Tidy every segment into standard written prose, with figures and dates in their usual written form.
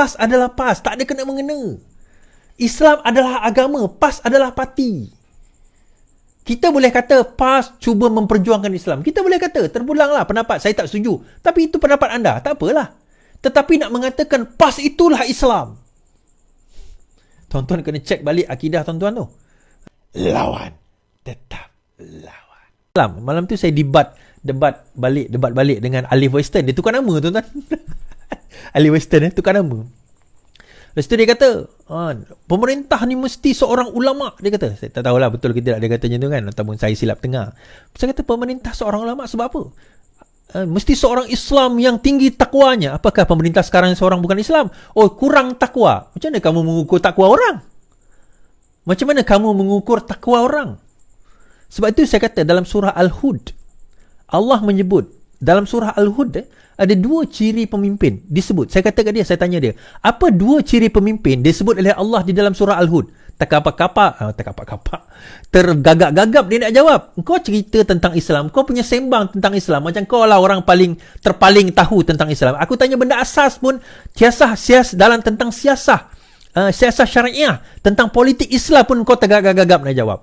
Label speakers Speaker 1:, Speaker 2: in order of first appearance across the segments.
Speaker 1: PAS adalah PAS, tak ada kena-mengena. Islam adalah agama, PAS adalah parti. Kita boleh kata PAS cuba memperjuangkan Islam. Kita boleh kata, terbulanglah pendapat, saya tak setuju. Tapi itu pendapat anda, tak apalah. Tetapi nak mengatakan PAS itulah Islam. Tuan-tuan kena cek balik akidah tuan-tuan tu. Lawan. Tetap lawan. Malam tu saya debat balik dengan Alif Western. Dia tukar nama tuan-tuan. Alif Western tukar nama. Lepas tu dia kata, pemerintah ni mesti seorang ulama. Dia kata, saya tak tahulah betul ke tidak dia kata macam tu kan, ataupun saya silap dengar. Saya kata pemerintah seorang ulama sebab apa? Mesti seorang Islam yang tinggi takwanya. Apakah pemerintah sekarang seorang bukan Islam? Oh, kurang takwa. Macam mana kamu mengukur takwa orang? Macam mana kamu mengukur takwa orang? Sebab itu saya kata dalam surah Al-Hud, Allah menyebut dalam surah Al-Hud ada dua ciri pemimpin disebut. Saya kata kat dia, saya tanya dia, apa dua ciri pemimpin disebut oleh Allah di dalam surah Al-Hud? Terkapak-kapak, tergagap-gagap dia nak jawab. Kau cerita tentang Islam, kau punya sembang tentang Islam, macam kau lah orang terpaling tahu tentang Islam. Aku tanya benda asas pun, dalam tentang siasah syariah, tentang politik Islam pun kau tergagap-gagap nak jawab.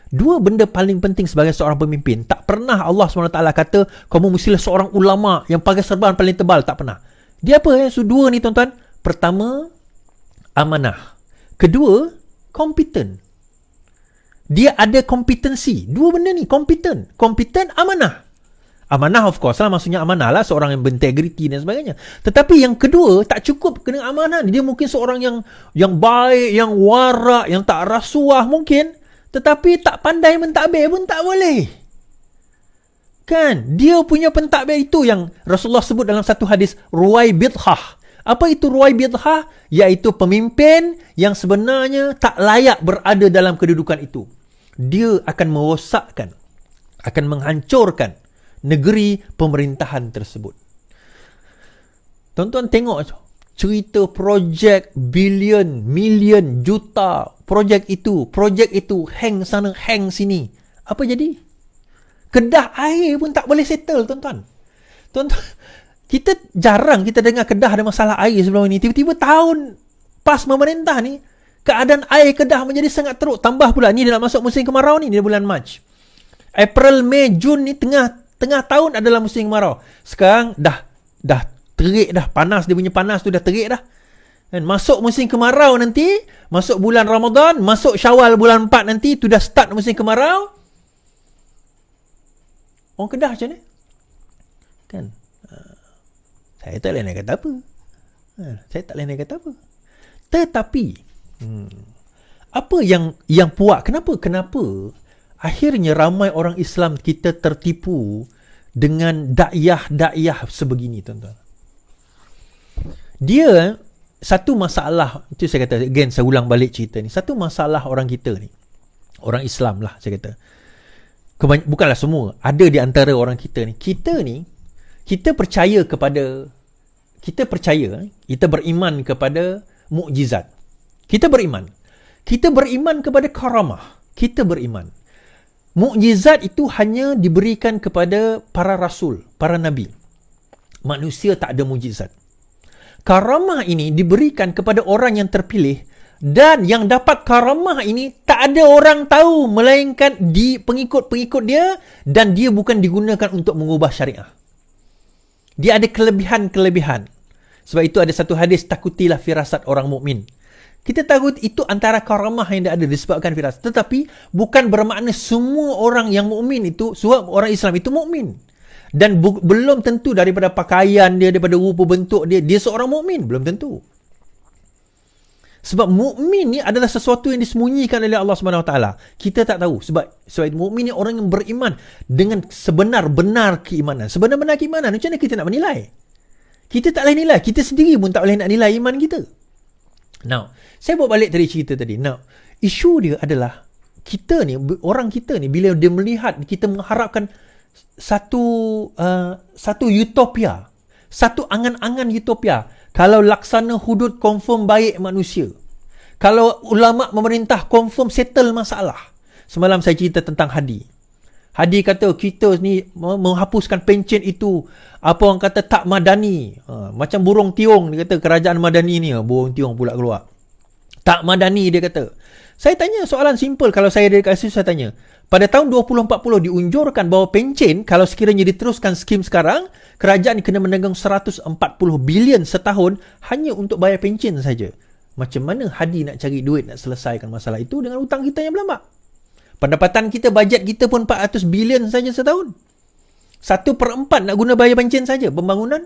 Speaker 1: Dua benda paling penting sebagai seorang pemimpin. Tak pernah Allah SWT kata kamu mestilah seorang ulama yang pakai serban paling tebal. Tak pernah. Dia apa dua ni tuan-tuan? Pertama, amanah. Kedua, kompeten. Dia ada kompetensi. Dua benda ni, kompeten, amanah. Amanah of course lah, maksudnya amanah lah seorang yang berintegriti dan sebagainya. Tetapi yang kedua, tak cukup kena amanah. Dia mungkin seorang yang baik, yang warak, yang tak rasuah mungkin. Tetapi tak pandai mentadbir pun tak boleh. Kan? Dia punya pentadbir itu yang Rasulullah sebut dalam satu hadis, ruwai bidhah. Apa itu ruwai bidhah? Iaitu pemimpin yang sebenarnya tak layak berada dalam kedudukan itu. Dia akan merosakkan, akan menghancurkan negeri pemerintahan tersebut. Tuan-tuan tengok cerita projek bilion, million, juta, projek itu, hang sana, hang sini. Apa jadi? Kedah air pun tak boleh settle, tuan-tuan. Tuan-tuan, kita jarang kita dengar Kedah ada masalah air sebelum ini. Tiba-tiba tahun pas memerintah ni, keadaan air Kedah menjadi sangat teruk. Tambah pula, ni dia nak masuk musim kemarau ni, di bulan Mac. April, Mei, Jun ni tengah tahun adalah musim kemarau. Sekarang dah terik dah, panas, dia punya panas tu dah terik dah. Dan masuk musim kemarau nanti, masuk bulan Ramadan, masuk Syawal bulan 4 nanti, tu dah start musim kemarau. Orang Kedah macam ni? Kan? Saya tak boleh nak kata apa. Tetapi, apa yang puak? Kenapa akhirnya ramai orang Islam kita tertipu dengan dakyah sebegini, tuan-tuan? Dia satu masalah, itu saya kata again, saya ulang balik cerita ni. Satu masalah orang kita ni, orang Islam lah saya kata, bukanlah semua, ada di antara orang kita ni, kita percaya, kita beriman kepada mukjizat. Kita beriman kepada karamah. Kita beriman mukjizat itu hanya diberikan kepada para rasul, para nabi. Manusia tak ada mukjizat. Karamah ini diberikan kepada orang yang terpilih, dan yang dapat karamah ini tak ada orang tahu melainkan di pengikut-pengikut dia, dan dia bukan digunakan untuk mengubah syariah. Dia ada kelebihan-kelebihan. Sebab itu ada satu hadis, takutilah firasat orang mukmin. Kita takut itu antara karamah yang ada disebabkan firasat. Tetapi bukan bermakna semua orang yang mukmin itu, semua orang Islam itu mukmin. Dan belum tentu daripada pakaian dia, daripada rupa bentuk dia seorang mukmin, belum tentu. Sebab mukmin ni adalah sesuatu yang disembunyikan oleh Allah Subhanahu Wa Taala. Kita tak tahu. Sebab mukmin ni orang yang beriman dengan sebenar-benar keimanan. Sebenar-benar keimanan, macam mana kita nak menilai? Kita tak boleh nilai. Kita sendiri pun tak boleh nak nilai iman kita. Now, saya bawa balik tadi cerita tadi. Now, isu dia adalah orang kita ni bila dia melihat, kita mengharapkan satu utopia, satu angan-angan utopia. Kalau laksana hudud confirm baik manusia, kalau ulama memerintah confirm settle masalah. Semalam saya cerita tentang Hadi Hadi kata kita ni menghapuskan pencen itu, apa orang kata, tak madani. Macam burung tiung, dia kata kerajaan madani ni, burung tiung pula keluar. Tak madani, dia kata. Saya tanya soalan simple, kalau saya dari kat situ, saya tanya. Pada tahun 2040 diunjurkan bahawa pencen, kalau sekiranya diteruskan skim sekarang, kerajaan kena menanggung 140 bilion setahun hanya untuk bayar pencen saja. Macam mana Hadi nak cari duit nak selesaikan masalah itu dengan hutang kita yang berlambak? Pendapatan kita, bajet kita pun 400 bilion saja setahun. 1/4 nak guna bayar pencen saja. Pembangunan,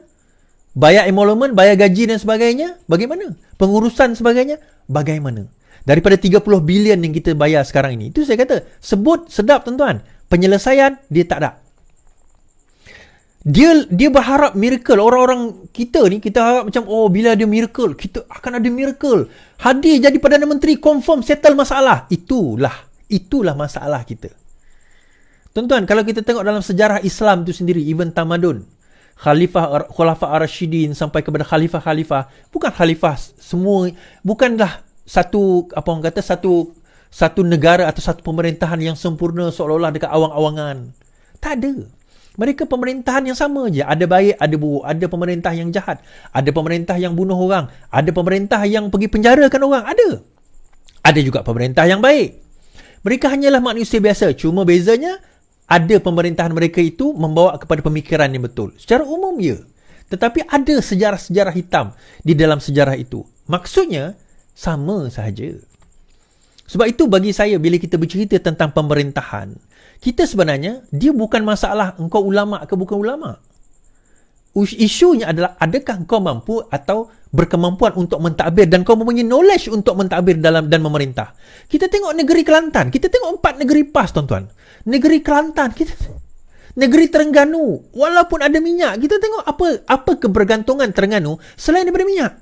Speaker 1: bayar emolumen, bayar gaji dan sebagainya, bagaimana? Pengurusan sebagainya, bagaimana? Daripada 30 bilion yang kita bayar sekarang ini. Itu saya kata, sebut sedap tuan-tuan. Penyelesaian, dia tak ada. Dia berharap miracle. Orang-orang kita ni, kita harap macam, bila ada miracle, kita akan ada miracle. Hadi jadi Perdana Menteri, confirm settle masalah. Itulah masalah kita. Tuan-tuan, kalau kita tengok dalam sejarah Islam tu sendiri, even tamadun, Khulafah Ar-Rashidin sampai kepada khalifah-khalifah, bukan khalifah semua, bukanlah satu negara atau satu pemerintahan yang sempurna seolah-olah dekat awang-awangan. Tak ada. Mereka pemerintahan yang sama je. Ada baik, ada buruk. Ada pemerintah yang jahat. Ada pemerintah yang bunuh orang. Ada pemerintah yang pergi penjarakan orang. Ada. Ada juga pemerintah yang baik. Mereka hanyalah manusia biasa. Cuma bezanya, ada pemerintahan mereka itu membawa kepada pemikiran yang betul. Secara umum, ya. Tetapi ada sejarah-sejarah hitam di dalam sejarah itu. Maksudnya, sama sahaja. Sebab itu bagi saya, bila kita bercerita tentang pemerintahan, kita sebenarnya, dia bukan masalah engkau ulama' ke bukan ulama'. Isunya adalah, adakah kau mampu atau berkemampuan untuk mentadbir dan kau mempunyai knowledge untuk mentadbir dalam dan memerintah. Kita tengok negeri Kelantan. Kita tengok 4 negeri PAS, tuan-tuan. Negeri Kelantan. Negeri Terengganu. Walaupun ada minyak, kita tengok apa kebergantungan Terengganu selain daripada minyak.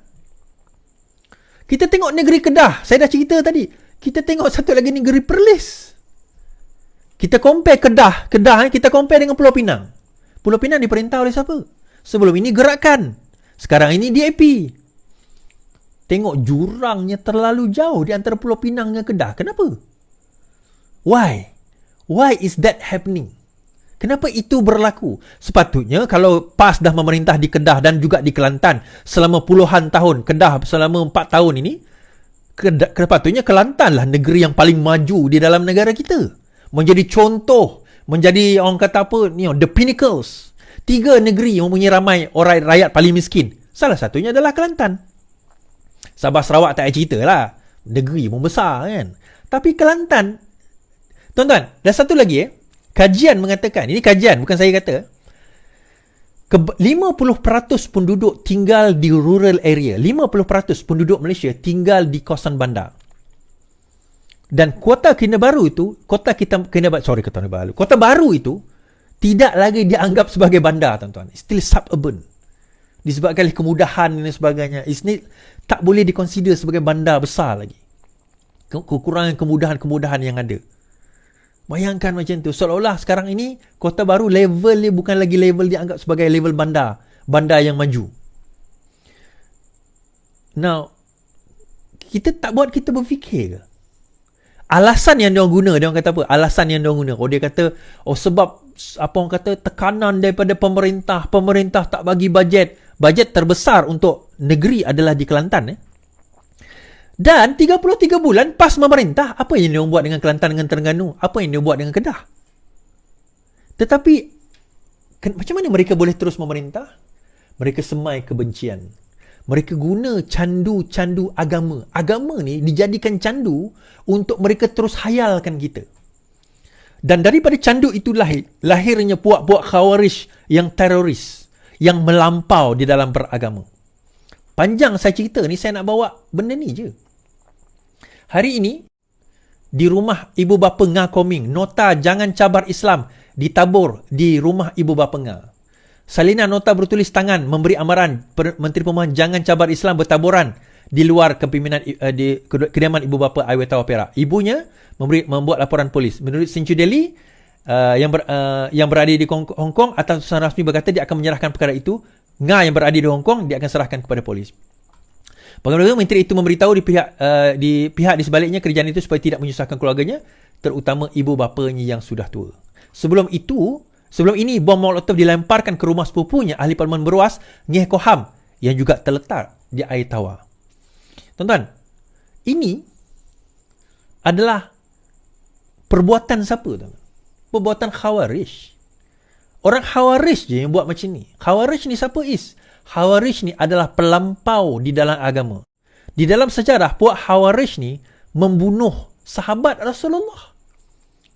Speaker 1: Kita tengok negeri Kedah. Saya dah cerita tadi. Kita tengok satu lagi negeri Perlis. Kita compare Kedah, kita compare dengan Pulau Pinang. Pulau Pinang diperintah oleh siapa? Sebelum ini Gerakan. Sekarang ini DAP. Tengok jurangnya terlalu jauh di antara Pulau Pinang dengan Kedah. Kenapa? Why? Why is that happening? Kenapa itu berlaku? Sepatutnya kalau PAS dah memerintah di Kedah dan juga di Kelantan selama puluhan tahun, Kedah selama 4 tahun ini, sepatutnya Kelantan lah negeri yang paling maju di dalam negara kita. Menjadi contoh, menjadi orang kata apa, the pinnacles. 3 negeri yang mempunyai ramai orang rakyat paling miskin. Salah satunya adalah Kelantan. Sabah Sarawak tak payah cerita lah. Negeri pun besar kan. Tapi Kelantan, tuan-tuan, dan satu lagi kajian mengatakan, ini kajian bukan saya kata, 50% penduduk tinggal di rural area. 50% penduduk Malaysia tinggal di kawasan bandar. Dan Kota Kinabalu itu, Kota Baru itu tidak lagi dianggap sebagai bandar, tuan-tuan. Still suburban. Disebabkan kemudahan dan sebagainya. Tak boleh dikonsider sebagai bandar besar lagi. Kekurangan kemudahan-kemudahan yang ada. Bayangkan macam tu. Seolah-olah sekarang ini Kota Baru level dia bukan lagi level dianggap sebagai level bandar. Bandar yang maju. Now, kita berfikir ke? Alasan yang dia guna, dia orang kata apa? Alasan yang dia guna. Dia kata, sebab apa orang kata, tekanan daripada pemerintah tak bagi bajet. Bajet terbesar untuk negeri adalah di Kelantan. Dan 33 bulan PAS memerintah, apa yang dia buat dengan Kelantan dengan Terengganu? Apa yang dia buat dengan Kedah? Tetapi macam mana mereka boleh terus memerintah? Mereka semai kebencian. Mereka guna candu-candu agama. Agama ni dijadikan candu untuk mereka terus hayalkan kita. Dan daripada candu itu lahirnya puak-puak khawarij yang teroris, yang melampau di dalam beragama. Panjang saya cerita ni, saya nak bawa benda ni je. Hari ini, di rumah Ibu Bapa Nga Koming, nota jangan cabar Islam ditabur di rumah Ibu Bapa Nga. Salinan nota bertulis tangan memberi amaran Menteri Perumahan jangan cabar Islam bertaburan di luar kepimpinan di kediaman Ibu Bapa Aiwata Perak. Ibunya membuat laporan polis. Menurut Sinchu Delhi yang berada di Hong Kong, atasan rasmi berkata dia akan menyerahkan perkara itu. Nga yang berada di Hong Kong, dia akan serahkan kepada polis. Bagaimana menteri itu memberitahu di pihak di sebaliknya kerajaan itu supaya tidak menyusahkan keluarganya, terutama ibu bapanya yang sudah tua. Sebelum ini, bom Molotov dilemparkan ke rumah sepupunya, ahli parlimen beruas, Ngeh Koham, yang juga terletak di air tawar. Tuan-tuan, ini adalah perbuatan siapa? Perbuatan Khawarij. Orang Khawarij je yang buat macam ni. Khawarij ni siapa is? Khawarij ni adalah pelampau di dalam agama. Di dalam sejarah, puak Khawarij ni membunuh sahabat Rasulullah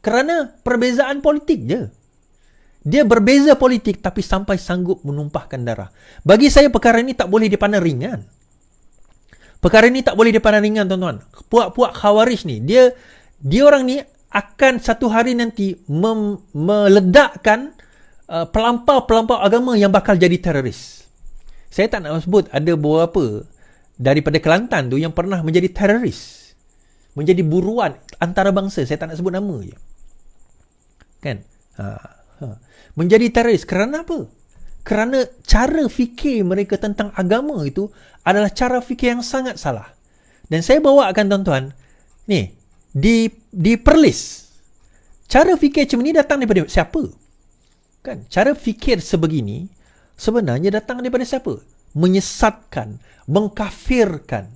Speaker 1: kerana perbezaan politik je. Dia berbeza politik tapi sampai sanggup menumpahkan darah. Bagi saya perkara ini tak boleh dipandang ringan. Perkara ini tak boleh dipandang ringan, tuan-tuan. Puak-puak Khawarij ni, dia orang ni akan satu hari nanti meledakkan pelampau-pelampau agama yang bakal jadi teroris. Saya tak nak sebut ada beberapa daripada Kelantan tu yang pernah menjadi teroris, menjadi buruan antarabangsa. Saya tak nak sebut nama je. Kan? Menjadi teroris kerana apa? Kerana cara fikir mereka tentang agama itu adalah cara fikir yang sangat salah. Dan saya bawakan tuan-tuan ni di Perlis. Cara fikir macam ni datang daripada siapa? Kan? Cara fikir sebegini sebenarnya datang daripada siapa? Menyesatkan, mengkafirkan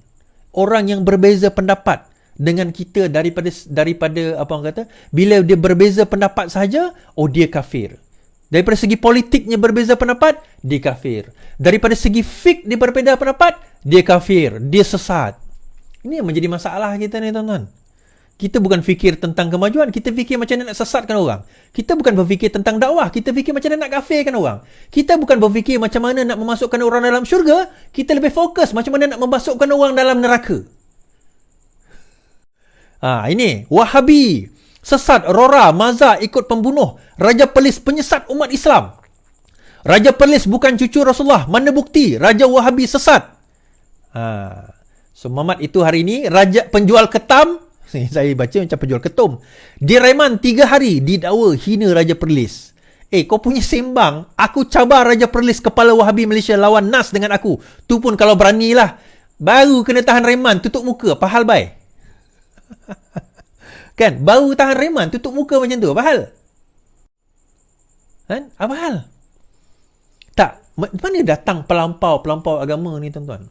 Speaker 1: orang yang berbeza pendapat dengan kita daripada apa orang kata, bila dia berbeza pendapat sahaja, oh dia kafir. Daripada segi politiknya berbeza pendapat, dia kafir. Daripada segi fik dia berbeza pendapat, dia kafir, dia sesat. Ini yang menjadi masalah kita ni, tuan-tuan. Kita bukan fikir tentang kemajuan, kita fikir macam mana nak sesatkan orang. Kita bukan berfikir tentang dakwah, kita fikir macam mana nak kafirkan orang. Kita bukan berfikir macam mana nak memasukkan orang dalam syurga, kita lebih fokus macam mana nak memasukkan orang dalam neraka. Ini Wahabi, sesat, Rora, Maza ikut pembunuh, Raja Perlis penyesat umat Islam. Raja Perlis bukan cucu Rasulullah, mana bukti? Raja Wahabi sesat. So Muhammad itu hari ini raja penjual ketam. Saya baca macam penjual ketum. Direman 3 hari didakwa hina Raja Perlis. Kau punya sembang, aku cabar Raja Perlis kepala Wahabi Malaysia lawan NAS dengan aku. Tu pun kalau beranilah. Baru kena tahan reman, tutup muka, apa hal bai? Kan? Baru tahan reman, tutup muka macam tu, apa hal? Kan? Apa hal? Tak, mana datang pelampau agama ni, tuan-tuan?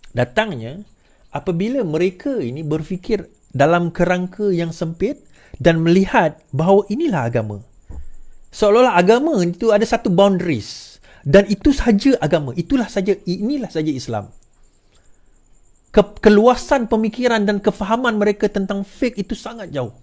Speaker 1: Datangnya apabila mereka ini berfikir dalam kerangka yang sempit dan melihat bahawa inilah agama. Seolah-olah agama itu ada satu boundaries dan itu saja agama, inilah saja Islam. Keluasan pemikiran dan kefahaman mereka tentang fiqh itu sangat jauh.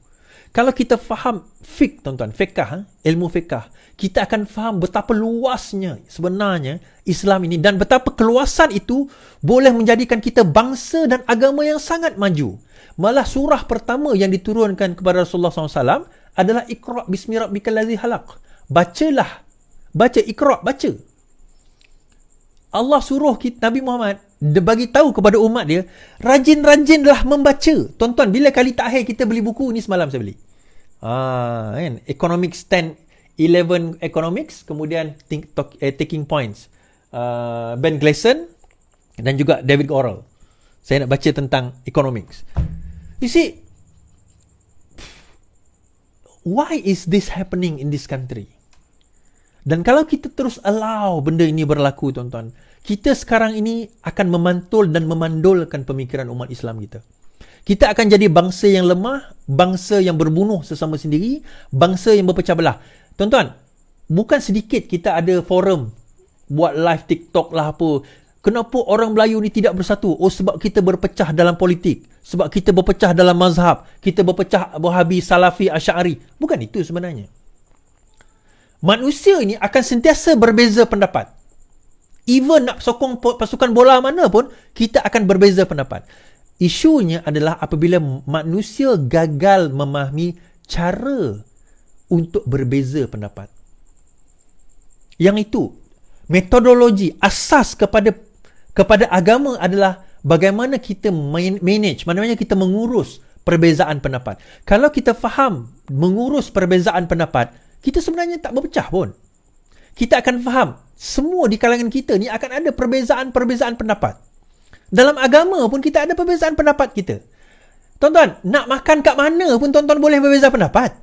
Speaker 1: Kalau kita faham fiqh, tuan-tuan, fiqh, ilmu fiqh, kita akan faham betapa luasnya sebenarnya Islam ini dan betapa keluasan itu boleh menjadikan kita bangsa dan agama yang sangat maju. Malah surah pertama yang diturunkan kepada Rasulullah SAW adalah Iqra' bismi rabbikal ladzi khalaq. Baca Iqra', baca. Allah suruh Nabi Muhammad bagi tahu kepada umat dia, rajin-rajinlah membaca. Tuan-tuan, bila kali terakhir kita beli buku ni? Semalam saya beli. Kan? Economics 11 Economics, kemudian Taking Points. Ben Gleason dan juga David Orrell. Saya nak baca tentang economics. You see, why is this happening in this country? Dan kalau kita terus allow benda ini berlaku, tuan-tuan, kita sekarang ini akan memantul dan memandulkan pemikiran umat Islam kita. Kita akan jadi bangsa yang lemah, bangsa yang berbunuh sesama sendiri, bangsa yang berpecah belah. Tuan-tuan, bukan sedikit kita ada forum, buat live TikTok lah apa. Kenapa orang Melayu ni tidak bersatu? Oh, sebab kita berpecah dalam politik. Sebab kita berpecah dalam mazhab. Kita berpecah Wahabi, Salafi, Asy'ari. Bukan itu sebenarnya. Manusia ini akan sentiasa berbeza pendapat. Even nak sokong pasukan bola mana pun, kita akan berbeza pendapat. Isunya adalah apabila manusia gagal memahami cara untuk berbeza pendapat. Yang itu, metodologi asas kepada agama adalah bagaimana kita manage, bagaimana kita mengurus perbezaan pendapat. Kalau kita faham mengurus perbezaan pendapat, kita sebenarnya tak berpecah pun. Kita akan faham semua di kalangan kita ni akan ada perbezaan pendapat. Dalam agama pun kita ada perbezaan pendapat kita. Tuan-tuan, nak makan kat mana pun tuan-tuan boleh berbeza pendapat.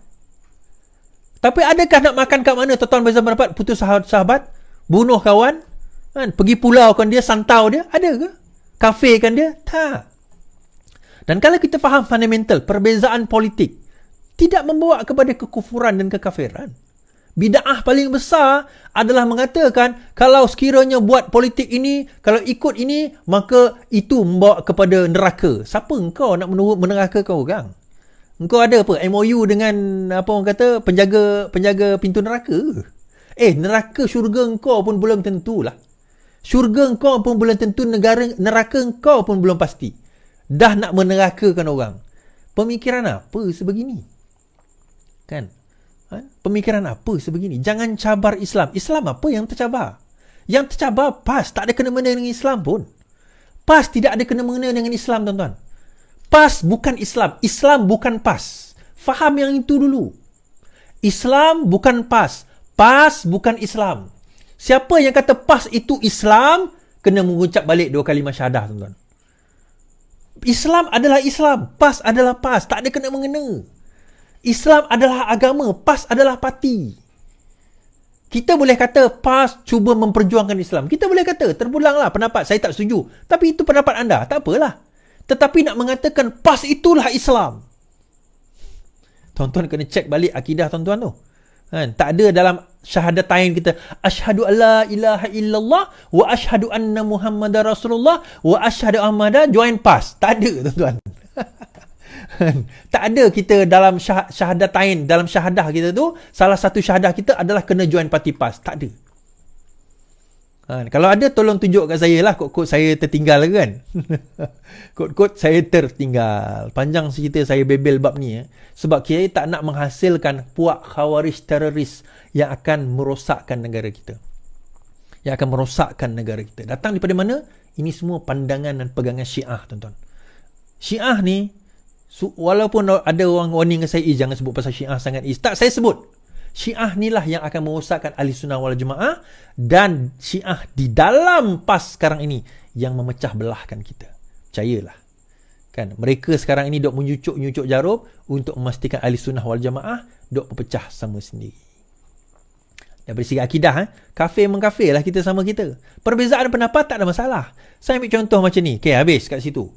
Speaker 1: Tapi adakah nak makan kat mana? Tuan-tuan berbeza pendapat, putus sahabat, bunuh kawan, kan? Pergi pulau kan dia, santau dia, ada ke? Kafe kan dia? Tak. Dan kalau kita faham fundamental, perbezaan politik tidak membawa kepada kekufuran dan kekafiran. Bid'ah paling besar adalah mengatakan kalau sekiranya buat politik ini, kalau ikut ini, maka itu membawa kepada neraka. Siapa engkau nak menerakakan orang? Engkau ada apa? MOU dengan apa orang kata penjaga pintu neraka? Neraka syurga engkau pun belum tentulah. Syurga engkau pun belum tentu, neraka engkau pun belum pasti. Dah nak menerakakan orang. Pemikiran apa sebegini? Kan? Pemikiran apa sebegini? Jangan cabar Islam. Islam apa yang tercabar? Yang tercabar PAS. Tak ada kena-mena dengan Islam pun. PAS tidak ada kena-mena dengan Islam, tuan-tuan. PAS bukan Islam. Islam bukan PAS. Faham yang itu dulu. Islam bukan PAS. PAS bukan Islam. Siapa yang kata PAS itu Islam, kena mengucap balik 2 kalimah syahadah, tuan-tuan. Islam adalah Islam. PAS adalah PAS. Tak ada kena-mengena. Islam adalah agama, PAS adalah parti. Kita boleh kata PAS cuba memperjuangkan Islam. Kita boleh kata, terbulanglah pendapat, saya tak setuju. Tapi itu pendapat anda, tak apalah. Tetapi nak mengatakan PAS itulah Islam. Tuan-tuan kena cek balik akidah tuan-tuan tu. Kan? Tak ada dalam syahadatain kita, asyhadu alla ilaha illallah wa asyhadu anna muhammadar rasulullah wa asyhadu ahmada join PAS. Tak ada, tuan-tuan. Tak ada kita dalam syahadatain, dalam syahadah kita tu, salah satu syahadah kita adalah kena join parti PAS. Tak ada. Kalau ada, tolong tunjuk kat saya lah. Kod-kod saya tertinggal kan. Kod-kod saya tertinggal. Panjang cerita saya bebel bab ni. Sebab kita tak nak menghasilkan puak khawarij teroris yang akan merosakkan negara kita. Yang akan merosakkan negara kita. Datang daripada mana? Ini semua pandangan dan pegangan Syiah, tuan-tuan. Syiah ni, walaupun ada orang warning saya, jangan sebut pasal Syiah sangat. Tak, saya sebut. Syiah inilah yang akan merosakkan Ahli Sunnah wal Jamaah, dan Syiah di dalam PAS sekarang ini yang memecah belahkan kita. Percayalah. Kan, mereka sekarang ini dok menyucuk-nyucuk jarum untuk memastikan Ahli Sunnah wal Jamaah dok berpecah sama sendiri. Dan dari segi akidah, kafir-mengkafir lah kita sama kita. Perbezaan pendapat tak ada masalah. Saya ambil contoh macam ni. Okay, habis kat situ.